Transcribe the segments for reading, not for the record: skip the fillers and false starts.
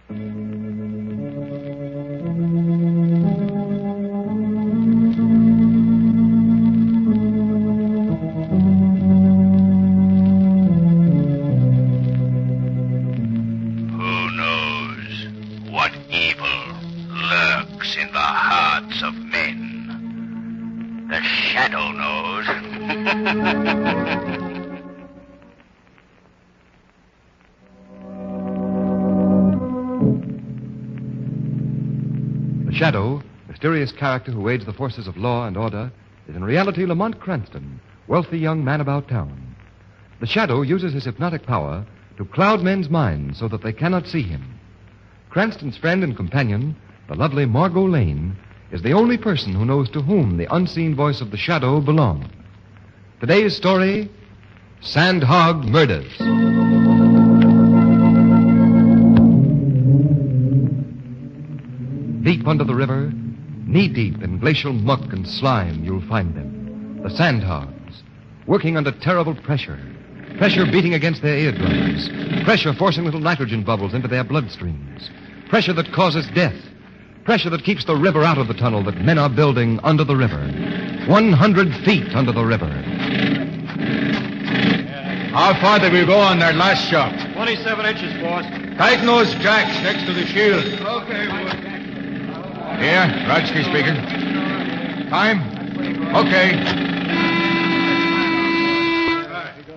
In the hearts of men. The shadow knows. The Shadow, mysterious character who aids the forces of law and order, is in reality Lamont Cranston, wealthy young man about town. The Shadow uses his hypnotic power to cloud men's minds so that they cannot see him. Cranston's friend and companion, the lovely Margot Lane, is the only person who knows to whom the unseen voice of the Shadow belongs. Today's story, Sandhog Murders. Deep under the river, knee-deep in glacial muck and slime, you'll find them. The Sandhogs, working under terrible pressure. Pressure beating against their eardrums. Pressure forcing little nitrogen bubbles into their bloodstreams. Pressure that causes death. Pressure that keeps the river out of the tunnel that men are building under the river. 100 feet under the river. How far did we go on that last shot? 27 inches, boss. Tighten those jacks next to the shield. Okay, boss. Here, Rodsky speaking. Time? Okay.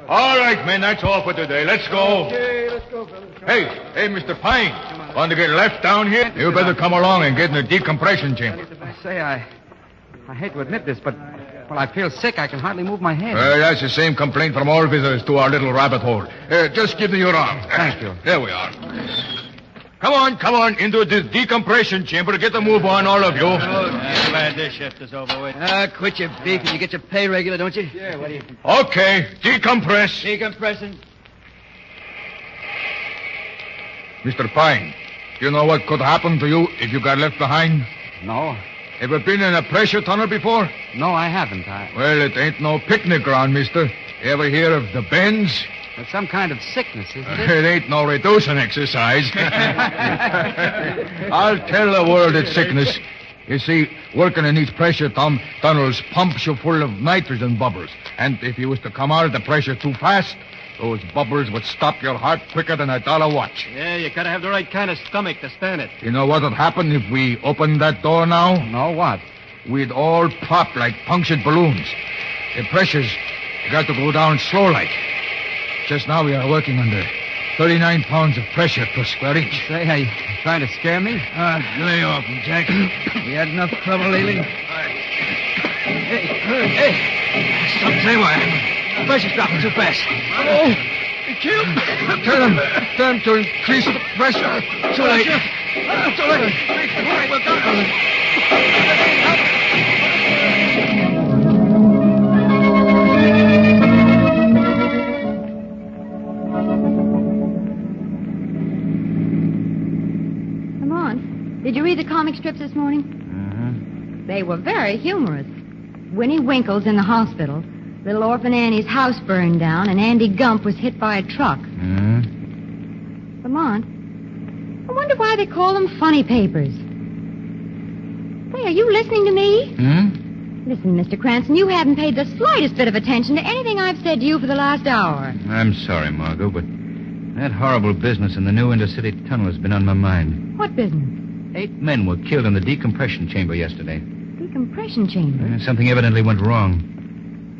All right, men, that's all for today. Let's go. Okay, let's go, fellas. Hey, Mr. Pine. Want to get left down here? You better come along and get in the decompression chamber. I hate to admit this, but I feel sick. I can hardly move my head. That's the same complaint from all visitors to our little rabbit hole. Just give me your arm. Thank you. There we are. Come on, into the decompression chamber. Get the move on, all of you. Glad this shift is over with. Quit your beef and you get your pay regular, don't you? Yeah, what do you think? Okay, decompress. Decompressing. Mr. Pine, do you know what could happen to you if you got left behind? No. Ever been in a pressure tunnel before? No, I haven't. Well, it ain't no picnic ground, mister. Ever hear of the bends? It's some kind of sickness, isn't it? It ain't no reducing exercise. I'll tell the world it's sickness. You see, working in these pressure tunnels pumps you full of nitrogen bubbles. And if you was to come out of the pressure too fast, those bubbles would stop your heart quicker than $1 watch. Yeah, you gotta have the right kind of stomach to stand it. You know what would happen if we opened that door now? No, what? We'd all pop like punctured balloons. The pressure's got to go down slow like. Just now we are working under 39 pounds of pressure per square inch. Say, are you trying to scare me? Lay off him, Jack. We had enough trouble lately. Hey. Stop, say what? The pressure's dropping too fast. Oh, you killed. Tell him to increase the pressure. Too late. Too late. Did you read the comic strips this morning? Mm-hmm. They were very humorous. Winnie Winkle's in the hospital. Little orphan Annie's house burned down, and Andy Gump was hit by a truck. Mm-hmm. Lamont, I wonder why they call them funny papers. Say, are you listening to me? Hmm? Listen, Mr. Cranston, you haven't paid the slightest bit of attention to anything I've said to you for the last hour. I'm sorry, Margot, but that horrible business in the new intercity tunnel has been on my mind. What business? 8 men were killed in the decompression chamber yesterday. Decompression chamber? Something evidently went wrong.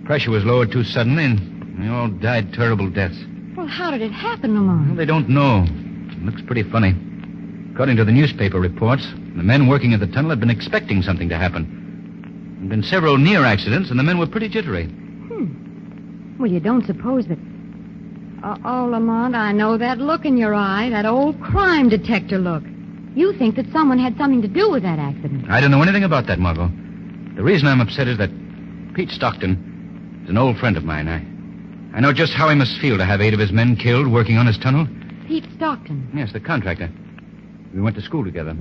Pressure was lowered too suddenly, and they all died terrible deaths. Well, how did it happen, Lamont? Well, they don't know. It looks pretty funny. According to the newspaper reports, the men working at the tunnel had been expecting something to happen. There had been several near accidents, and the men were pretty jittery. Well, you don't suppose that... Oh, Lamont, I know that look in your eye, that old crime detector look. You think that someone had something to do with that accident. I don't know anything about that, Margot. The reason I'm upset is that Pete Stockton is an old friend of mine. I know just how he must feel to have 8 of his men killed working on his tunnel. Pete Stockton? Yes, the contractor. We went to school together.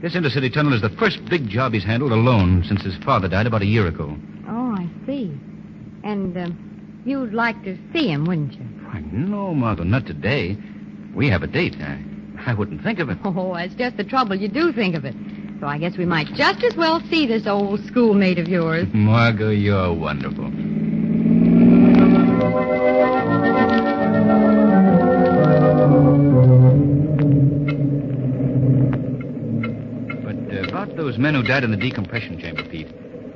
This intercity tunnel is the first big job he's handled alone since his father died about a year ago. Oh, I see. And you'd like to see him, wouldn't you? Why, no, Margot, not today. We have a date. I wouldn't think of it. Oh, that's just the trouble. You do think of it. So I guess we might just as well see this old schoolmate of yours. Margot, you're wonderful. But about those men who died in the decompression chamber, Pete,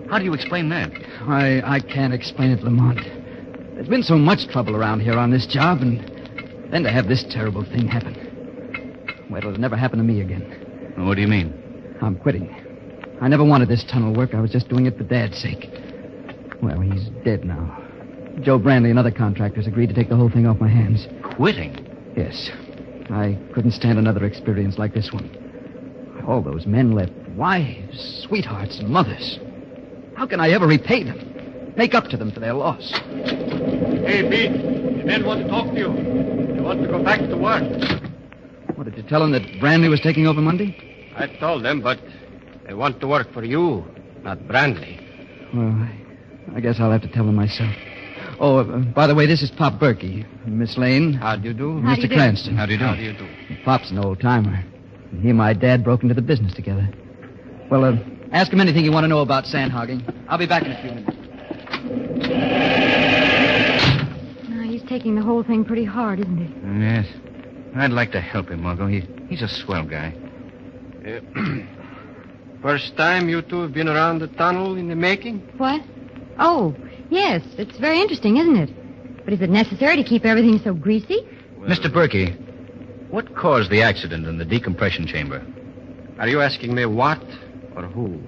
how do you explain that? I can't explain it, Lamont. There's been so much trouble around here on this job, and then to have this terrible thing happen. Well, it'll never happen to me again. What do you mean? I'm quitting. I never wanted this tunnel work. I was just doing it for Dad's sake. Well, he's dead now. Joe Brandley and other contractors agreed to take the whole thing off my hands. Quitting? Yes. I couldn't stand another experience like this one. All those men left wives, sweethearts, and mothers. How can I ever repay them? Make up to them for their loss? Hey, Pete. The men want to talk to you. They want to go back to work. What, did you tell them that Brandley was taking over Monday? I told them, but they want to work for you, not Brandley. Well, I guess I'll have to tell them myself. Oh, by the way, this is Pop Berkey. Miss Lane. How do you do? How do you Mr. do? Cranston. How do you do? How do you do? Pop's an old-timer. He and my dad broke into the business together. Well, ask him anything you want to know about sandhogging. I'll be back in a few minutes. He's taking the whole thing pretty hard, isn't he? Yes. I'd like to help him, Margot. He's a swell guy. First time you two have been around the tunnel in the making? What? Oh, yes. It's very interesting, isn't it? But is it necessary to keep everything so greasy? Well, Mr. Berkey, what caused the accident in the decompression chamber? Are you asking me what or who?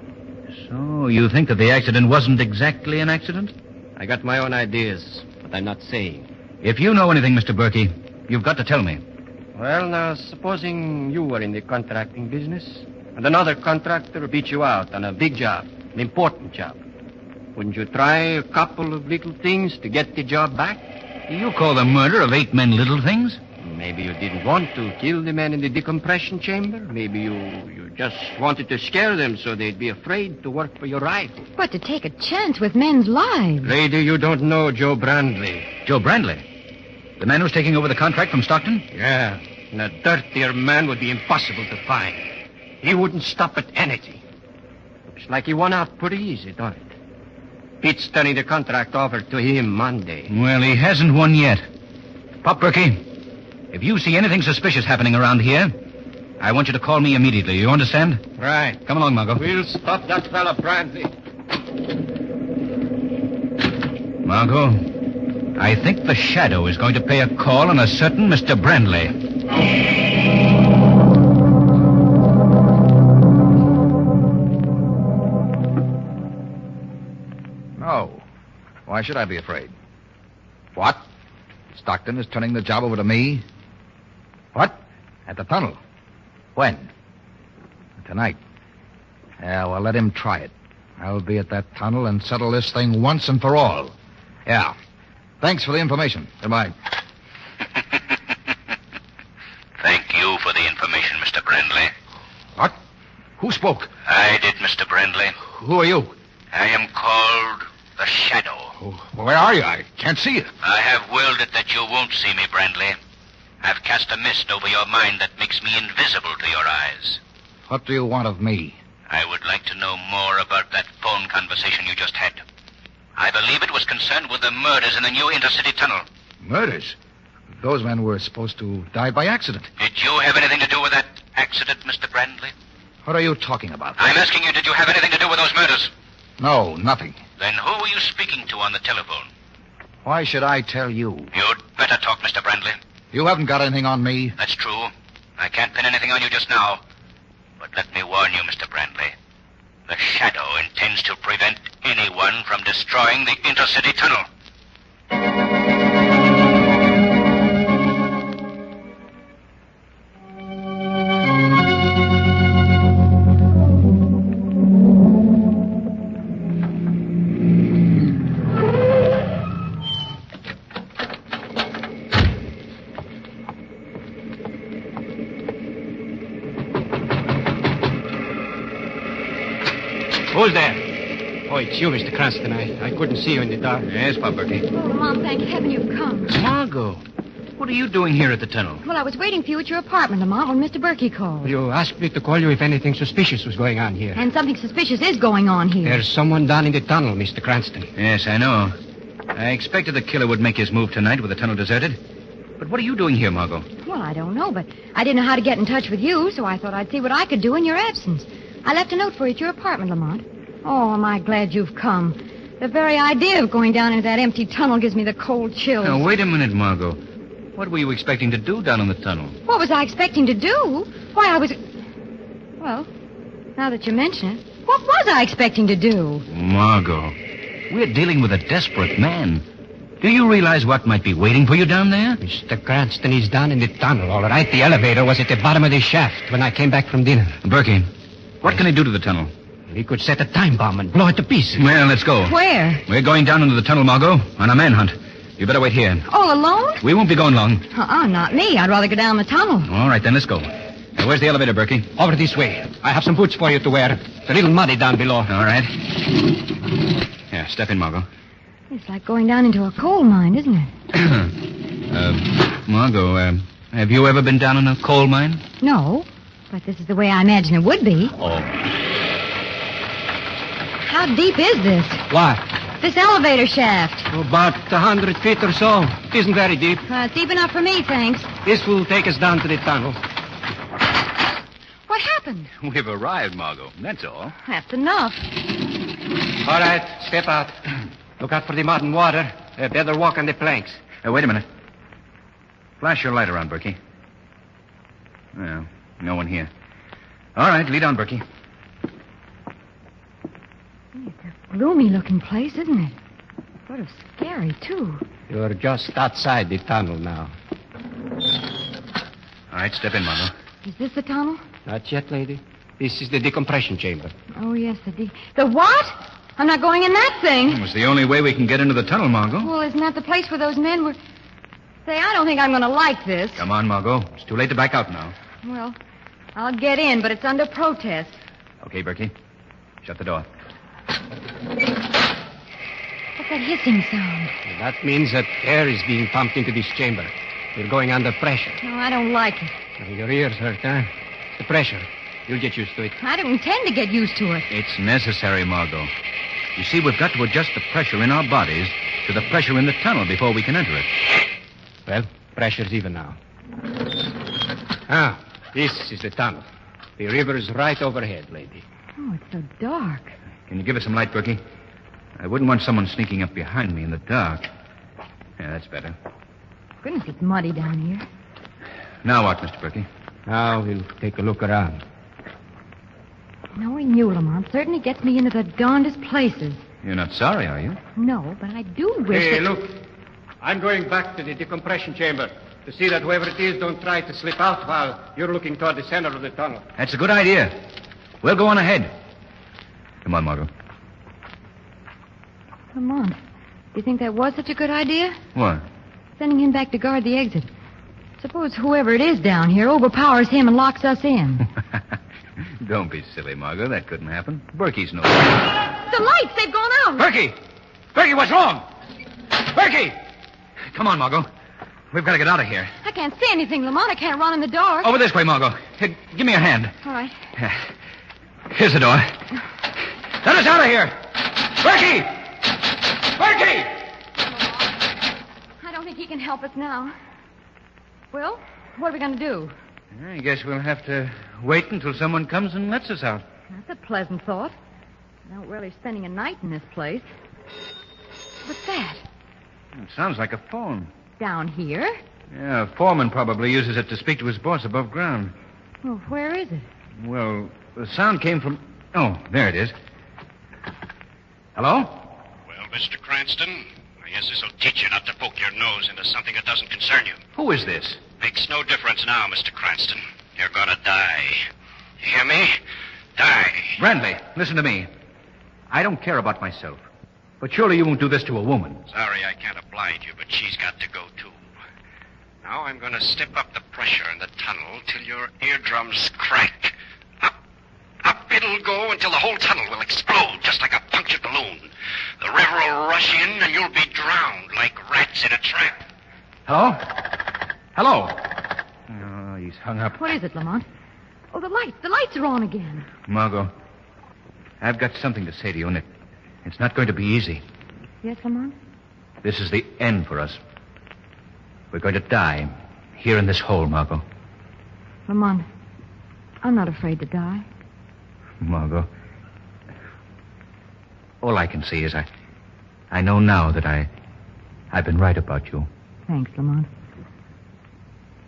So, you think that the accident wasn't exactly an accident? I got my own ideas, but I'm not saying. If you know anything, Mr. Berkey, you've got to tell me. Well, now, supposing you were in the contracting business, and another contractor beat you out on a big job, an important job. Wouldn't you try a couple of little things to get the job back? You call the murder of 8 men little things? Maybe you didn't want to kill the men in the decompression chamber. Maybe you just wanted to scare them so they'd be afraid to work for your rival. But to take a chance with men's lives. Lady, you don't know Joe Brandley. Joe Brandley? The man who's taking over the contract from Stockton? Yeah, and a dirtier man would be impossible to find. He wouldn't stop at anything. Looks like he won out pretty easy, don't it? Pete's turning the contract over to him Monday. Well, he hasn't won yet. Pop Berkey, if you see anything suspicious happening around here, I want you to call me immediately. You understand? Right. Come along, Margot. We'll stop that fella Brandley. Margot, I think the Shadow is going to pay a call on a certain Mr. Brandley. No. Why should I be afraid? What? Stockton is turning the job over to me? What? At the tunnel? When? Tonight. Yeah, well, let him try it. I'll be at that tunnel and settle this thing once and for all. Yeah. Thanks for the information. Goodbye. Thank you for the information, Mr. Brandley. What? Who spoke? I did, Mr. Brandley. Who are you? I am called the Shadow. Oh, where are you? I can't see you. I have willed it that you won't see me, Brandley. I've cast a mist over your mind that makes me invisible to your eyes. What do you want of me? I would like to know more about that phone conversation you just had. I believe it was concerned with the murders in the new intercity tunnel. Murders? Those men were supposed to die by accident. Did you have anything to do with that accident, Mr. Brandley? What are you talking about? I'm asking you, did you have anything to do with those murders? No, nothing. Then who were you speaking to on the telephone? Why should I tell you? You'd better talk, Mr. Brandley. You haven't got anything on me. That's true. I can't pin anything on you just now. But let me warn you, Mr. Brandley. The Shadow intends to prevent anyone from destroying the intercity tunnel. Who's there? Oh, it's you, Mr. Cranston. I couldn't see you in the dark. Yes, Pop Berkey. Oh, Mom, thank heaven you've come. Margot. What are you doing here at the tunnel? Well, I was waiting for you at your apartment, Lamont, when Mr. Berkey called. You asked me to call you if anything suspicious was going on here. And something suspicious is going on here. There's someone down in the tunnel, Mr. Cranston. Yes, I know. I expected the killer would make his move tonight with the tunnel deserted. But what are you doing here, Margot? Well, I don't know, but I didn't know how to get in touch with you, so I thought I'd see what I could do in your absence. I left a note for you at your apartment, Lamont. Oh, am I glad you've come. The very idea of going down into that empty tunnel gives me the cold chills. Now, wait a minute, Margot. What were you expecting to do down in the tunnel? What was I expecting to do? Why, I was... Well, now that you mention it, what was I expecting to do? Margot, we're dealing with a desperate man. Do you realize what might be waiting for you down there? Mr. Cranston is down in the tunnel, all right. The elevator was at the bottom of the shaft when I came back from dinner. Berkey, what can I do to the tunnel? We could set a time bomb and blow it to pieces. Well, let's go. Where? We're going down into the tunnel, Margot, on a manhunt. You better wait here. All alone? We won't be going long. Not me. I'd rather go down the tunnel. All right, then, let's go. Now, where's the elevator, Berkey? Over this way. I have some boots for you to wear. It's a little muddy down below. All right. Yeah, step in, Margot. It's like going down into a coal mine, isn't it? Margot, have you ever been down in a coal mine? No, but this is the way I imagine it would be. Oh. How deep is this? What? This elevator shaft. About 100 feet or so. It isn't very deep. It's deep enough for me, thanks. This will take us down to the tunnel. What happened? We've arrived, Margot. That's all. That's enough. All right, step out. Look out for the mud and water. Better walk on the planks. Wait a minute. Flash your light around, Berkey. Well, no one here. All right, lead on, Berkey. It's a gloomy-looking place, isn't it? Sort of scary, too. You're just outside the tunnel now. All right, step in, Margot. Is this the tunnel? Not yet, lady. This is the decompression chamber. Oh, yes, the what? I'm not going in that thing. It was the only way we can get into the tunnel, Margot. Well, isn't that the place where those men were... Say, I don't think I'm going to like this. Come on, Margot. It's too late to back out now. Well, I'll get in, but it's under protest. Okay, Berkey. Shut the door. What's that hissing sound? That means that air is being pumped into this chamber. We're going under pressure. No, I don't like it. Your ears hurt, huh? The pressure. You'll get used to it. I don't intend to get used to it. It's necessary, Margot. You see, we've got to adjust the pressure in our bodies to the pressure in the tunnel before we can enter it. Well, pressure's even now. This is the tunnel. The river is right overhead, lady. Oh, it's so dark. Can you give us some light, Berkey? I wouldn't want someone sneaking up behind me in the dark. Yeah, that's better. Goodness, it's muddy down here. Now what, Mr. Berkey? Now we'll take a look around. Knowing you, Lamont, certainly gets me into the darndest places. You're not sorry, are you? No, but I do wish Hey, that... look. I'm going back to the decompression chamber to see that whoever it is don't try to slip out while you're looking toward the center of the tunnel. That's a good idea. We'll go on ahead. Come on, Margot. Lamont, do you think that was such a good idea? What? Sending him back to guard the exit. Suppose whoever it is down here overpowers him and locks us in. Don't be silly, Margot. That couldn't happen. Berkey's no... The lights, they've gone out. Berkey! Berkey, what's wrong? Berkey! Come on, Margot. We've got to get out of here. I can't see anything, Lamont. I can't run in the dark. Over this way, Margot. Here, give me a hand. All right. Here's the door. Let us out of here! Berkey! Berkey! I don't think he can help us now. Well, what are we going to do? I guess we'll have to wait until someone comes and lets us out. That's a pleasant thought. I don't really spending a night in this place. What's that? It sounds like a phone. Down here? Yeah, a foreman probably uses it to speak to his boss above ground. Well, where is it? Well, the sound came from... Oh, there it is. Hello? Well, Mr. Cranston, I guess this'll teach you not to poke your nose into something that doesn't concern you. Who is this? Makes no difference now, Mr. Cranston. You're gonna die. You hear me? Die. Brandley, listen to me. I don't care about myself. But surely you won't do this to a woman. Sorry I can't oblige you, but she's got to go, too. Now I'm gonna step up the pressure in the tunnel till your eardrums crack. Up it'll go until the whole tunnel will explode, just like a punctured balloon. The river will rush in, and you'll be drowned like rats in a trap. Hello? Hello. Oh, he's hung up. What is it, Lamont? Oh, the lights are on again. Margot, I've got something to say to you, and it's not going to be easy. Yes, Lamont? This is the end for us. We're going to die here in this hole, Margot. Lamont, I'm not afraid to die. Margot, all I can say is I know now that I've been right about you. Thanks, Lamont.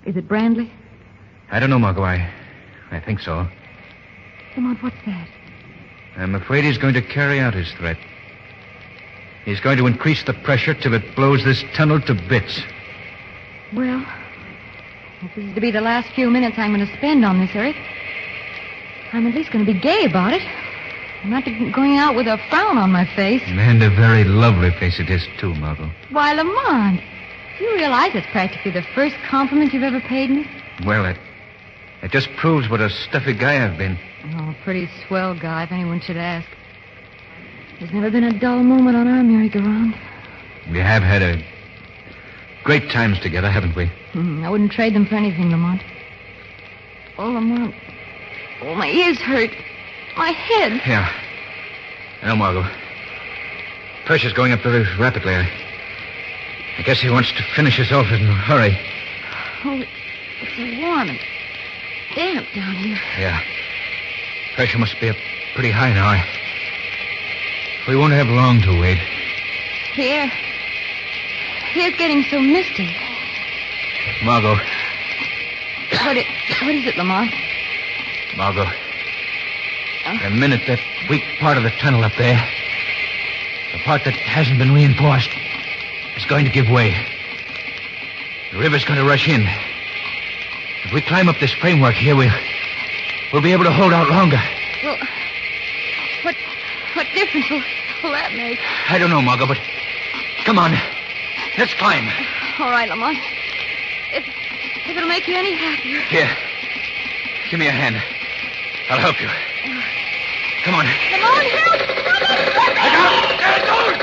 Is it Brandley? I don't know, Margot. I think so. Lamont, what's that? I'm afraid he's going to carry out his threat. He's going to increase the pressure till it blows this tunnel to bits. Well, if this is to be the last few minutes I'm going to spend on this earth, I'm at least going to be gay about it. I'm not going out with a frown on my face. And a very lovely face it is, too, Margot. Why, Lamont, you realize it's practically the first compliment you've ever paid me? Well, it just proves what a stuffy guy I've been. Oh, pretty swell guy, if anyone should ask. There's never been a dull moment on our merry-go-round. We have had great times together, haven't we? I wouldn't trade them for anything, Lamont. Oh, Lamont. Oh, my ears hurt. My head. Yeah. I know, Margot. Pressure's going up very rapidly. I guess he wants to finish us off in a hurry. Oh, it's so warm and damp down here. Yeah. Pressure must be up pretty high now. We won't have long to wait. Here's getting so misty. Margot. What is it, Lamont? Margot. The minute that weak part of the tunnel up there, the part that hasn't been reinforced, is going to give way. The river's going to rush in. If we climb up this framework here, we'll be able to hold out longer. Well, what difference will that make? I don't know, Margot, but come on. Let's climb. All right, Lamont. If it'll make you any happier. Here. Give me a hand. I'll help you. Come on. Lamont, help! Look out! There it goes!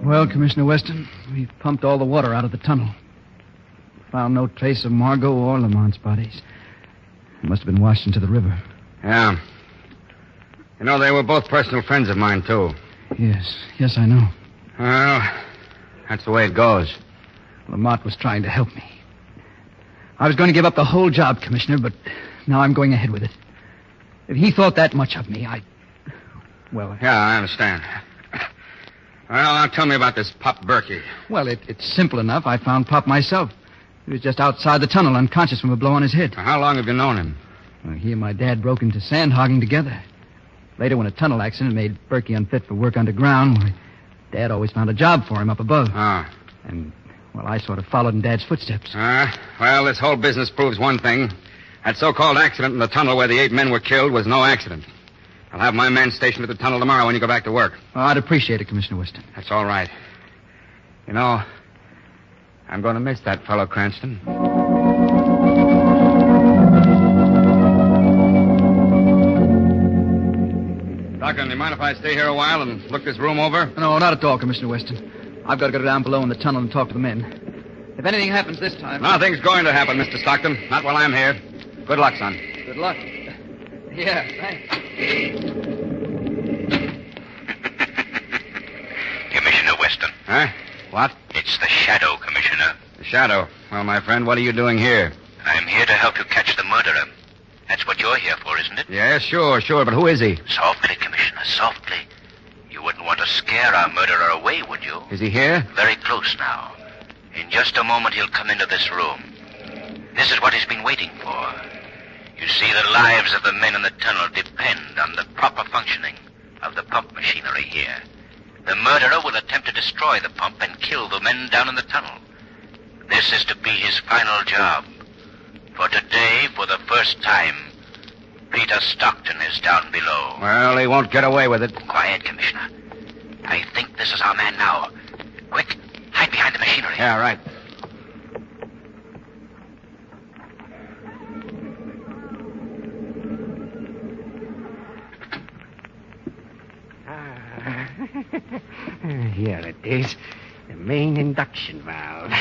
Well, Commissioner Weston, we've pumped all the water out of the tunnel. Found no trace of Margot or Lamont's bodies. They must have been washed into the river. Yeah. You know, they were both personal friends of mine, too. Yes, I know. Well, that's the way it goes. Lamont was trying to help me. I was going to give up the whole job, Commissioner, but now I'm going ahead with it. If he thought that much of me, Well, Yeah, I understand. Well, now tell me about this Pop Berkey. Well, it's simple enough. I found Pop myself. He was just outside the tunnel, unconscious from a blow on his head. Now, how long have you known him? Well, he and my dad broke into sandhogging together. Later, when a tunnel accident made Berkey unfit for work underground, Dad always found a job for him up above. Ah. And, I sort of followed in Dad's footsteps. Well, this whole business proves one thing. That so-called accident in the tunnel where the 8 men were killed was no accident. I'll have my man stationed at the tunnel tomorrow when you go back to work. Oh, I'd appreciate it, Commissioner Weston. That's all right. You know, I'm going to miss that fellow Cranston. Doctor, do you mind if I stay here a while and look this room over? No, not at all, Commissioner Weston. I've got to go down below in the tunnel and talk to the men. If anything happens this time... Nothing's going to happen, Mr. Stockton. Not while I'm here. Good luck, son. Good luck. Yeah, thanks. Commissioner Weston. Huh? What? It's the Shadow, Commissioner. The Shadow. Well, my friend, what are you doing here? I'm here to help you catch the murderer. That's what you're here for, isn't it? Yeah, sure, but who is he? Softly, Commissioner, softly. You wouldn't want to scare our murderer away, would you? Is he here? Very close now. In just a moment, he'll come into this room. This is what he's been waiting for. You see, the lives of the men in the tunnel depend on the proper functioning of the pump machinery here. The murderer will attempt to destroy the pump and kill the men down in the tunnel. This is to be his final job. For today, for the first time, Peter Stockton is down below. Well, he won't get away with it. Quiet, Commissioner. I think this is our man now. Quick, hide behind the machinery. Yeah, right. Here it is. The main induction valve.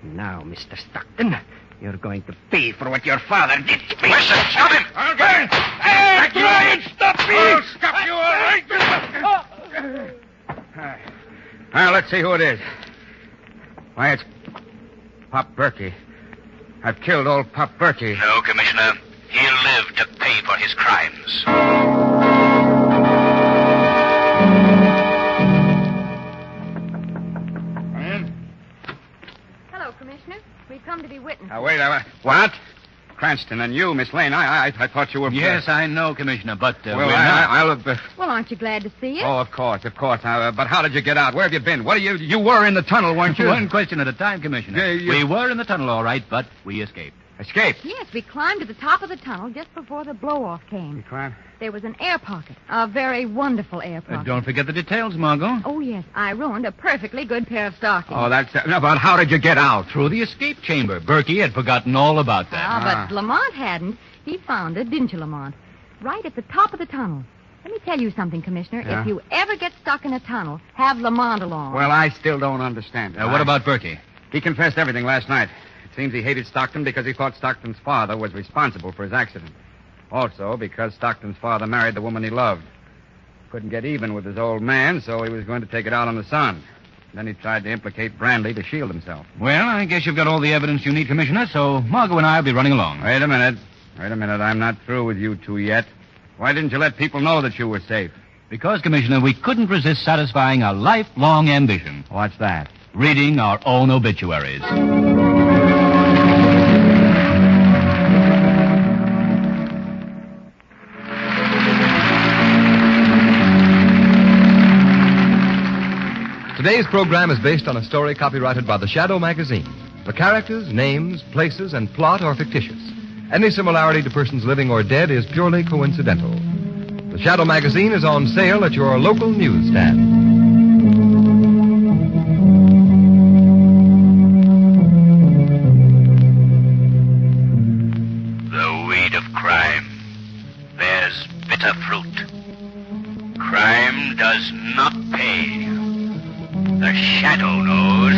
Now, Mr. Stockton, you're going to pay for what your father did to me. Listen, stop him! Hey, try and stop me! I'll stop you, all right. Now, let's see who it is. Why, it's Pop Berkey. I've killed old Pop Berkey. No, Commissioner. He'll live to pay for his crimes. Hello, Commissioner. We've come to be witnesses. Now, wait. What? Cranston and you, Miss Lane. I thought you were... Yes, I know, Commissioner, but well, we're not. I'll have... Well, aren't you glad to see us? Oh, of course. But how did you get out? Where have you been? What are you... You were in the tunnel, weren't you? One question at a time, Commissioner. Yeah, We were in the tunnel, all right, but we escaped. Escaped? Yes, we climbed to the top of the tunnel just before the blow-off came. You climbed? There was an air pocket, a very wonderful air pocket. Don't forget the details, Margot. Oh, yes, I ruined a perfectly good pair of stockings. Oh, that's... No, but how did you get out? Through the escape chamber. Berkey had forgotten all about that. But Lamont hadn't. He found it, didn't you, Lamont? Right at the top of the tunnel. Let me tell you something, Commissioner. Yeah? If you ever get stuck in a tunnel, have Lamont along. Well, I still don't understand. What about Berkey? He confessed everything last night. It seems he hated Stockton because he thought Stockton's father was responsible for his accident. Also, because Stockton's father married the woman he loved. Couldn't get even with his old man, so he was going to take it out on the son. Then he tried to implicate Brandley to shield himself. Well, I guess you've got all the evidence you need, Commissioner, so Margot and I will be running along. Wait a minute. I'm not through with you two yet. Why didn't you let people know that you were safe? Because, Commissioner, we couldn't resist satisfying a lifelong ambition. What's that? Reading our own obituaries. Today's program is based on a story copyrighted by the Shadow magazine. The characters, names, places, and plot are fictitious. Any similarity to persons living or dead is purely coincidental. The Shadow magazine is on sale at your local newsstand. The weed of crime bears bitter fruit. Crime does not pay. The Shadow knows.